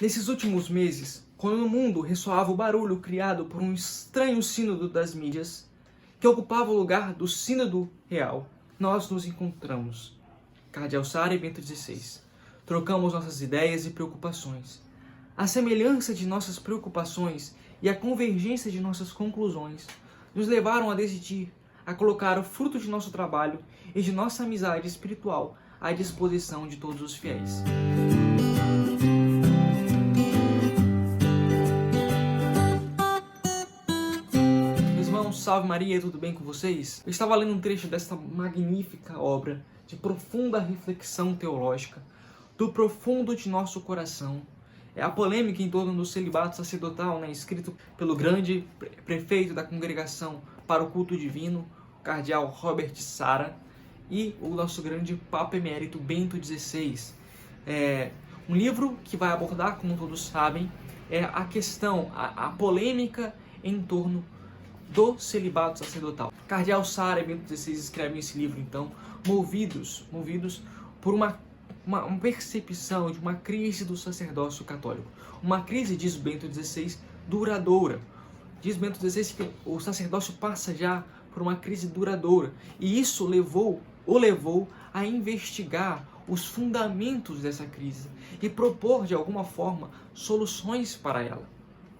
Nesses últimos meses, quando no mundo ressoava o barulho criado por um estranho sínodo das mídias, que ocupava o lugar do sínodo real, nós nos encontramos. Cardeal Sara e Bento XVI. Trocamos nossas ideias e preocupações. A semelhança de nossas preocupações e a convergência de nossas conclusões nos levaram a decidir, a colocar o fruto de nosso trabalho e de nossa amizade espiritual à disposição de todos os fiéis. Salve Maria, tudo bem com vocês? Eu estava lendo um trecho desta magnífica obra de profunda reflexão teológica, do profundo de nosso coração. É a polêmica em torno do celibato sacerdotal, escrito pelo grande prefeito da Congregação para o Culto Divino, o cardeal Robert Sara, e o nosso grande Papa Emérito Bento XVI. É um livro que vai abordar, como todos sabem, a questão, a polêmica em torno do celibato sacerdotal. Cardeal Sara e Bento XVI escrevem esse livro, então, movidos por uma percepção de uma crise do sacerdócio católico. Uma crise, diz Bento XVI, duradoura. Diz Bento XVI que o sacerdócio passa já por uma crise duradoura. E isso o levou a investigar os fundamentos dessa crise e propor, de alguma forma, soluções para ela.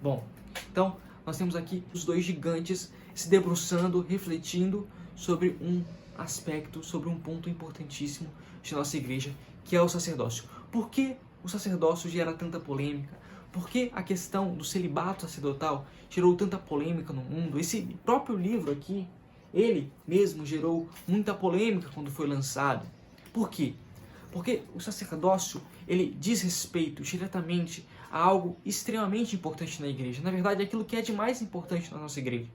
Bom, então, nós temos aqui os dois gigantes se debruçando, refletindo sobre um aspecto, sobre um ponto importantíssimo de nossa igreja, que é o sacerdócio. Por que o sacerdócio gera tanta polêmica? Por que a questão do celibato sacerdotal gerou tanta polêmica no mundo? Esse próprio livro aqui, ele mesmo gerou muita polêmica quando foi lançado. Por quê? Porque o sacerdócio, ele diz respeito diretamente a algo extremamente importante na igreja. Na verdade, aquilo que é de mais importante na nossa igreja,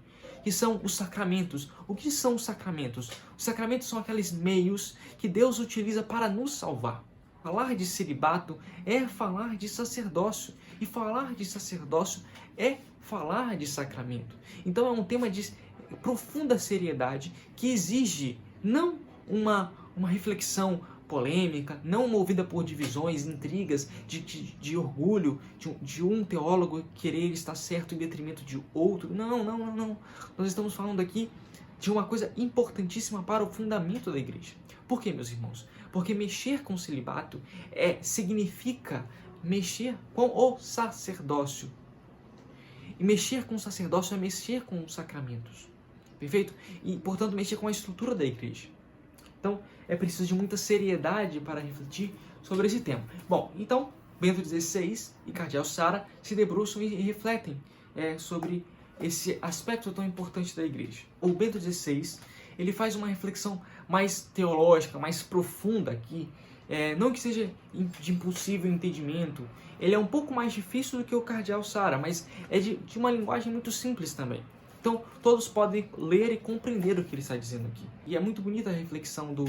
que são os sacramentos. O que são os sacramentos? Os sacramentos são aqueles meios que Deus utiliza para nos salvar. Falar de celibato é falar de sacerdócio. E falar de sacerdócio é falar de sacramento. Então é um tema de profunda seriedade que exige não uma reflexão polêmica, não movida por divisões, intrigas, de orgulho, de um teólogo querer estar certo em detrimento de outro. Não. Nós estamos falando aqui de uma coisa importantíssima para o fundamento da igreja. Por quê, meus irmãos? Porque mexer com o celibato significa mexer com o sacerdócio. E mexer com o sacerdócio é mexer com os sacramentos. Perfeito? E, portanto, mexer com a estrutura da igreja. Então, é preciso de muita seriedade para refletir sobre esse tema. Bom, então, Bento XVI e Cardeal Sara se debruçam e refletem sobre esse aspecto tão importante da igreja. O Bento XVI, ele faz uma reflexão mais teológica, mais profunda aqui, não que seja de impossível entendimento, ele é um pouco mais difícil do que o Cardeal Sara, mas é de uma linguagem muito simples também. Então, todos podem ler e compreender o que ele está dizendo aqui. E é muito bonita a reflexão do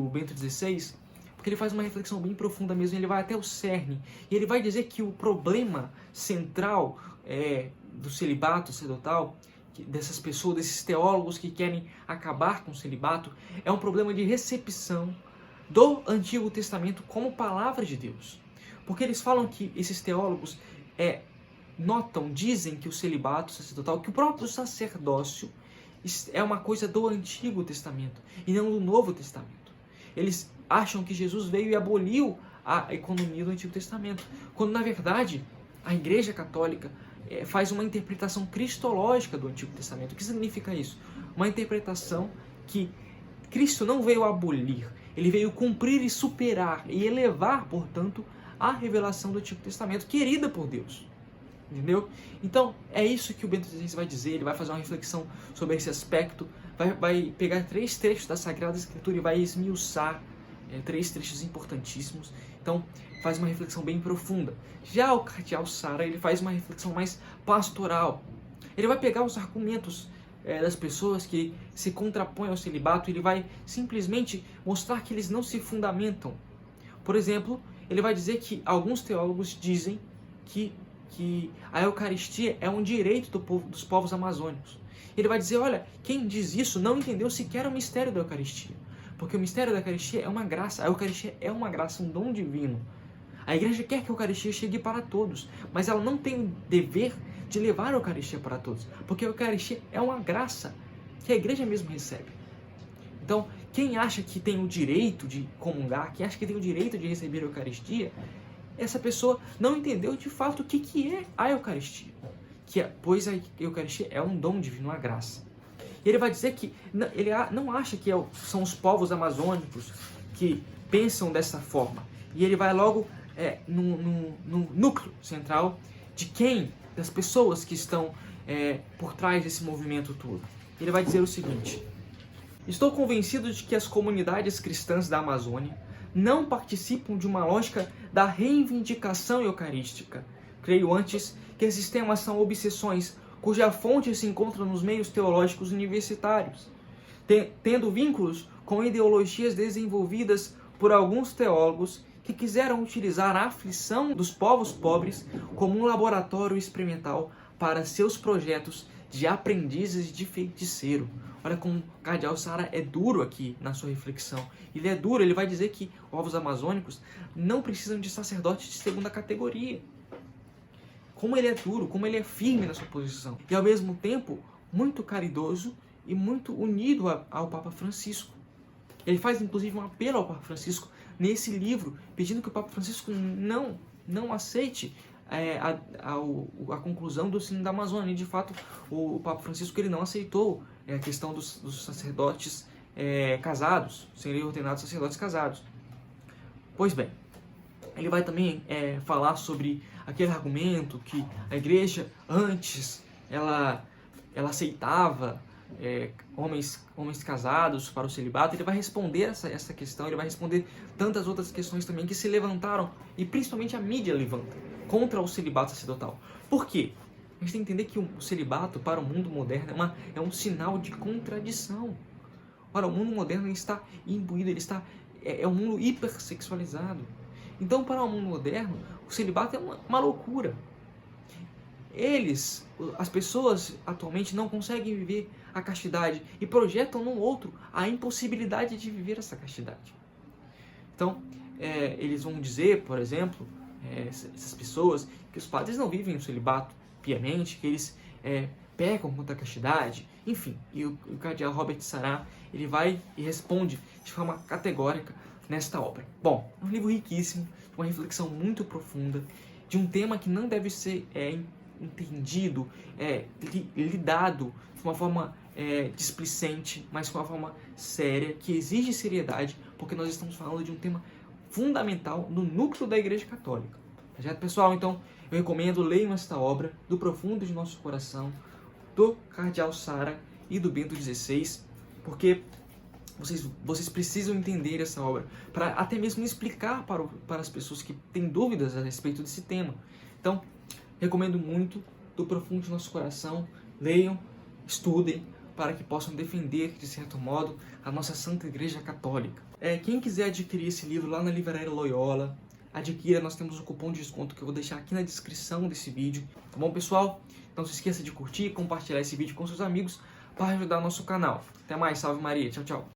Bento XVI, porque ele faz uma reflexão bem profunda mesmo, ele vai até o cerne, e ele vai dizer que o problema central do celibato sacerdotal, dessas pessoas, desses teólogos que querem acabar com o celibato, é um problema de recepção do Antigo Testamento como palavra de Deus. Porque eles falam que esses teólogos dizem que o celibato sacerdotal, que o próprio sacerdócio é uma coisa do Antigo Testamento e não do Novo Testamento. Eles acham que Jesus veio e aboliu a economia do Antigo Testamento, quando na verdade a Igreja Católica faz uma interpretação cristológica do Antigo Testamento. O que significa isso? Uma interpretação que Cristo não veio abolir, ele veio cumprir e superar e elevar, portanto, a revelação do Antigo Testamento, querida por Deus. Entendeu? Então, é isso que o Bento XVI vai dizer, ele vai fazer uma reflexão sobre esse aspecto, vai pegar 3 trechos da Sagrada Escritura e vai esmiuçar 3 trechos importantíssimos. Então, faz uma reflexão bem profunda. Já o Cardeal Sara, ele faz uma reflexão mais pastoral. Ele vai pegar os argumentos das pessoas que se contrapõem ao celibato, ele vai simplesmente mostrar que eles não se fundamentam. Por exemplo, ele vai dizer que alguns teólogos dizem que a Eucaristia é um direito dos povos amazônicos. Ele vai dizer, olha, quem diz isso não entendeu sequer o mistério da Eucaristia. Porque o mistério da Eucaristia é uma graça. A Eucaristia é uma graça, um dom divino. A igreja quer que a Eucaristia chegue para todos, mas ela não tem o dever de levar a Eucaristia para todos, porque a Eucaristia é uma graça que a igreja mesmo recebe. Então, quem acha que tem o direito de comungar, quem acha que tem o direito de receber a Eucaristia, essa pessoa não entendeu de fato o que é a Eucaristia. Pois a Eucaristia é um dom divino, uma graça. E ele vai dizer que ele não acha que são os povos amazônicos que pensam dessa forma. E ele vai logo no núcleo central de das pessoas que estão por trás desse movimento todo. Ele vai dizer o seguinte: estou convencido de que as comunidades cristãs da Amazônia não participam de uma lógica da reivindicação eucarística. Creio antes que esses temas são obsessões cuja fonte se encontra nos meios teológicos universitários, tendo vínculos com ideologias desenvolvidas por alguns teólogos que quiseram utilizar a aflição dos povos pobres como um laboratório experimental para seus projetos de aprendizes de feiticeiro. Olha como o cardeal Sara é duro aqui na sua reflexão. Ele é duro, ele vai dizer que povos amazônicos não precisam de sacerdotes de segunda categoria. Como ele é duro, como ele é firme na sua posição. E ao mesmo tempo, muito caridoso e muito unido ao Papa Francisco. Ele faz inclusive um apelo ao Papa Francisco nesse livro, pedindo que o Papa Francisco não aceite a conclusão do Sínodo da Amazônia. E de fato, o Papa Francisco ele não aceitou a questão dos sacerdotes casados, serem ordenados sacerdotes casados. Pois bem, ele vai também falar sobre aquele argumento que a igreja antes ela aceitava homens casados para o celibato. Ele vai responder essa questão, ele vai responder tantas outras questões também que se levantaram, e principalmente a mídia levanta, contra o celibato sacerdotal. Por quê? A gente tem que entender que o celibato para o mundo moderno é um sinal de contradição. Ora, o mundo moderno está imbuído, é um mundo hipersexualizado. Então, para o mundo moderno, o celibato é uma loucura. As pessoas atualmente não conseguem viver a castidade e projetam no outro a impossibilidade de viver essa castidade. Então, eles vão dizer, por exemplo, essas pessoas, que os padres não vivem o celibato piamente, que eles pecam contra a castidade, enfim. E o cardeal Robert Sarah, ele vai e responde de forma categórica nesta obra. Bom, é um livro riquíssimo, uma reflexão muito profunda, de um tema que não deve ser entendido, lidado de uma forma displicente, mas com uma forma séria, que exige seriedade, porque nós estamos falando de um tema fundamental no núcleo da Igreja Católica. Tá certo, pessoal? Então, eu recomendo, leiam esta obra, Do Profundo de Nosso Coração, do cardeal Sara e do Bento XVI, porque vocês precisam entender essa obra, para até mesmo explicar para as pessoas que têm dúvidas a respeito desse tema. Então, recomendo muito, Do Profundo de Nosso Coração. Leiam, estudem, para que possam defender, de certo modo, a nossa Santa Igreja Católica. Quem quiser adquirir esse livro lá na Livraria Loyola, adquira, nós temos um cupom de desconto que eu vou deixar aqui na descrição desse vídeo. Tá bom, pessoal? Não se esqueça de curtir e compartilhar esse vídeo com seus amigos para ajudar o nosso canal. Até mais, salve Maria, tchau, tchau.